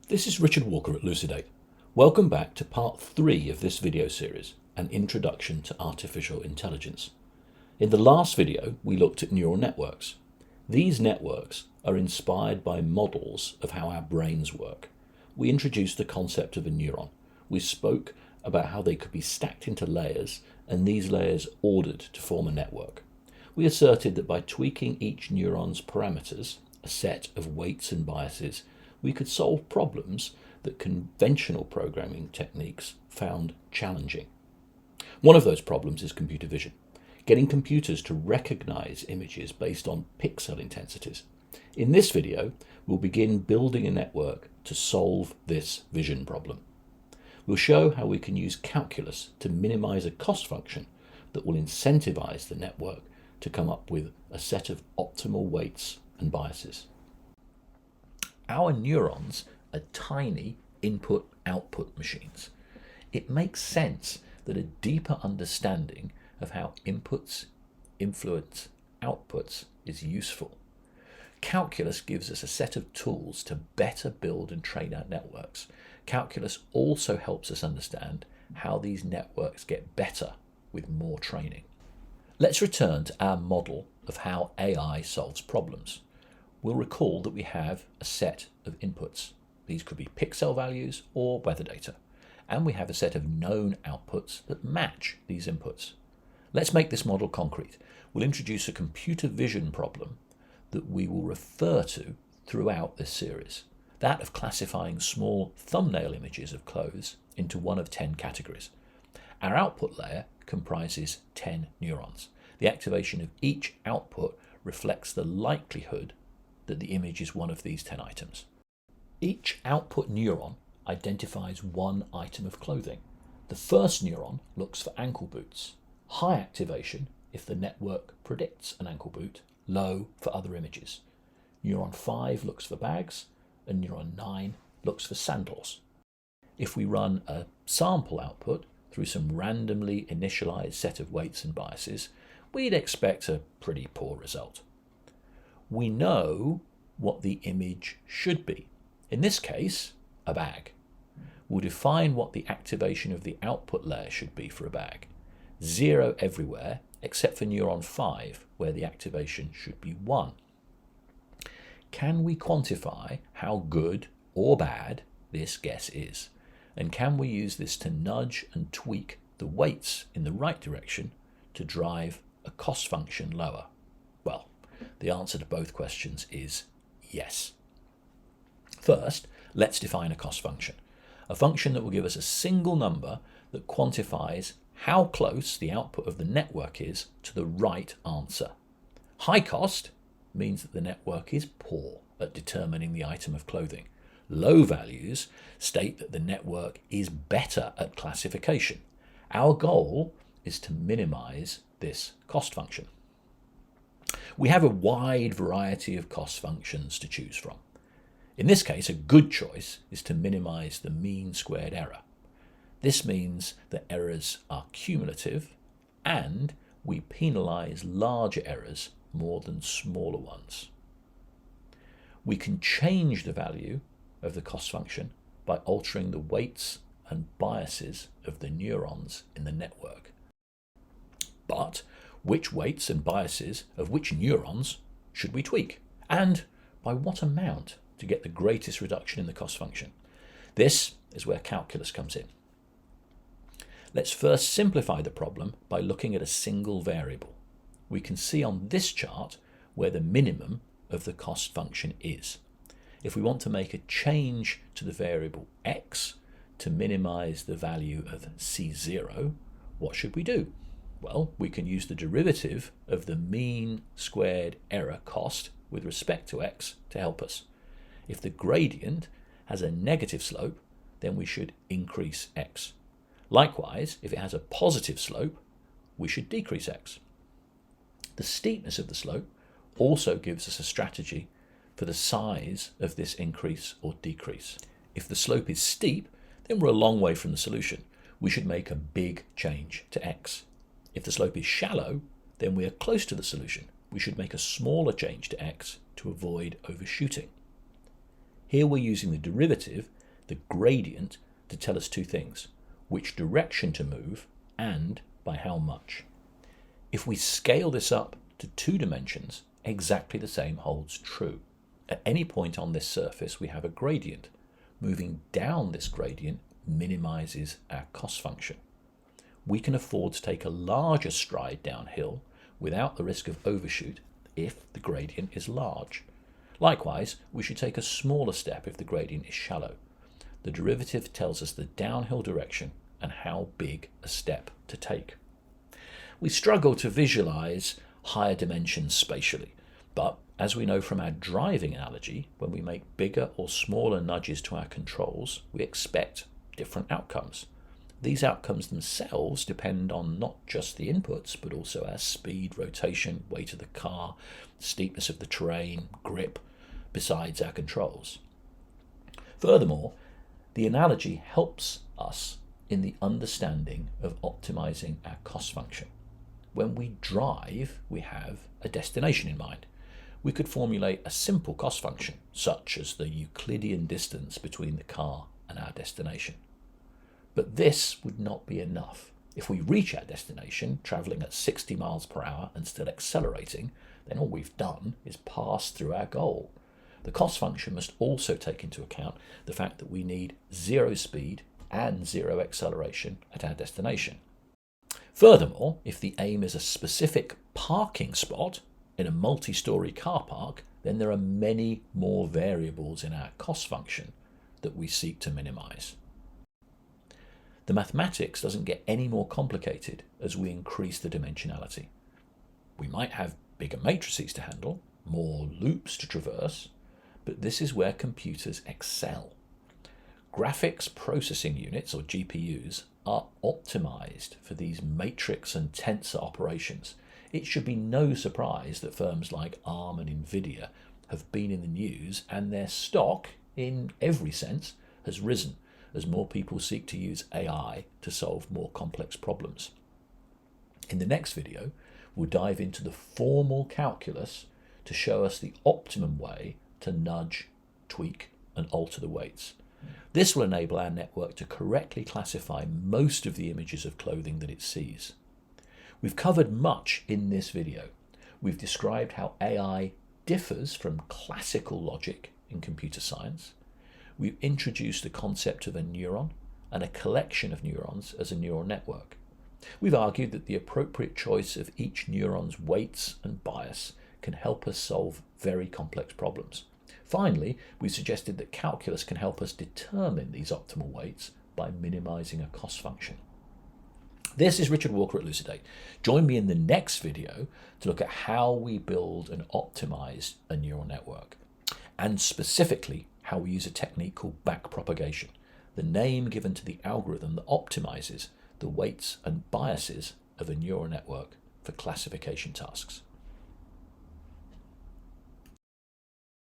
This is Richard Walker at Lucidate. Welcome back to part 3 of this video series, an introduction to artificial intelligence. In the last video, we looked at neural networks. These networks are inspired by models of how our brains work. We introduced the concept of a neuron. We spoke about how they could be stacked into layers and these layers ordered to form a network. We asserted that by tweaking each neuron's parameters, a set of weights and biases, we could solve problems that conventional programming techniques found challenging. One of those problems is computer vision, getting computers to recognize images based on pixel intensities. In this video, we'll begin building a network to solve this vision problem. We'll show how we can use calculus to minimize a cost function that will incentivize the network to come up with a set of optimal weights and biases. Our neurons are tiny input-output machines. It makes sense that a deeper understanding of how inputs influence outputs is useful. Calculus gives us a set of tools to better build and train our networks. Calculus also helps us understand how these networks get better with more training. Let's return to our model of how AI solves problems. We'll recall that we have a set of inputs. These could be pixel values or weather data. And we have a set of known outputs that match these inputs. Let's make this model concrete. We'll introduce a computer vision problem that we will refer to throughout this series. That of classifying small thumbnail images of clothes into one of 10 categories. Our output layer comprises 10 neurons. The activation of each output reflects the likelihood that the image is one of these 10 items. Each output neuron identifies one item of clothing. The first neuron looks for ankle boots. High activation if the network predicts an ankle boot, low for other images. Neuron 5 looks for bags, and neuron 9 looks for sandals. If we run a sample output through some randomly initialized set of weights and biases, we'd expect a pretty poor result. We know what the image should be. In this case, a bag. We'll define what the activation of the output layer should be for a bag. 0 everywhere, except for neuron 5, where the activation should be 1. Can we quantify how good or bad this guess is? And can we use this to nudge and tweak the weights in the right direction to drive a cost function lower? Well, the answer to both questions is yes. First, let's define a cost function. A function that will give us a single number that quantifies how close the output of the network is to the right answer. High cost means that the network is poor at determining the item of clothing. Low values state that the network is better at classification. Our goal is to minimize this cost function. We have a wide variety of cost functions to choose from. In this case, a good choice is to minimize the mean squared error. This means that errors are cumulative and we penalize larger errors more than smaller ones. We can change the value of the cost function by altering the weights and biases of the neurons in the network. But which weights and biases of which neurons should we tweak? And by what amount to get the greatest reduction in the cost function? This is where calculus comes in. Let's first simplify the problem by looking at a single variable. We can see on this chart where the minimum of the cost function is. If we want to make a change to the variable x to minimize the value of C0, what should we do? Well, we can use the derivative of the mean squared error cost with respect to x to help us. If the gradient has a negative slope, then we should increase x. Likewise, if it has a positive slope, we should decrease x. The steepness of the slope also gives us a strategy for the size of this increase or decrease. If the slope is steep, then we're a long way from the solution. We should make a big change to x. If the slope is shallow, then we are close to the solution. We should make a smaller change to x to avoid overshooting. Here we're using the derivative, the gradient, to tell us two things: which direction to move and by how much. If we scale this up to 2 dimensions, exactly the same holds true. At any point on this surface, we have a gradient. Moving down this gradient minimizes our cost function. We can afford to take a larger stride downhill without the risk of overshoot if the gradient is large. Likewise, we should take a smaller step if the gradient is shallow. The derivative tells us the downhill direction and how big a step to take. We struggle to visualize higher dimensions spatially, but as we know from our driving analogy, when we make bigger or smaller nudges to our controls, we expect different outcomes. These outcomes themselves depend on not just the inputs, but also our speed, rotation, weight of the car, steepness of the terrain, grip, besides our controls. Furthermore, the analogy helps us in the understanding of optimizing our cost function. When we drive, we have a destination in mind. We could formulate a simple cost function, such as the Euclidean distance between the car and our destination. But this would not be enough. If we reach our destination, travelling at 60 miles per hour and still accelerating, then all we've done is pass through our goal. The cost function must also take into account the fact that we need 0 speed and 0 acceleration at our destination. Furthermore, if the aim is a specific parking spot in a multi-storey car park, then there are many more variables in our cost function that we seek to minimize. The mathematics doesn't get any more complicated as we increase the dimensionality. We might have bigger matrices to handle, more loops to traverse, but this is where computers excel. Graphics processing units, or GPUs, are optimized for these matrix and tensor operations. It should be no surprise that firms like ARM and NVIDIA have been in the news, and their stock, in every sense, has risen as more people seek to use AI to solve more complex problems. In the next video, we'll dive into the formal calculus to show us the optimum way to nudge, tweak, and alter the weights. This will enable our network to correctly classify most of the images of clothing that it sees. We've covered much in this video. We've described how AI differs from classical logic in computer science. We've introduced the concept of a neuron and a collection of neurons as a neural network. We've argued that the appropriate choice of each neuron's weights and bias can help us solve very complex problems. Finally, we suggested that calculus can help us determine these optimal weights by minimizing a cost function. This is Richard Walker at Lucidate. Join me in the next video to look at how we build and optimize a neural network, and specifically how we use a technique called backpropagation, the name given to the algorithm that optimizes the weights and biases of a neural network for classification tasks.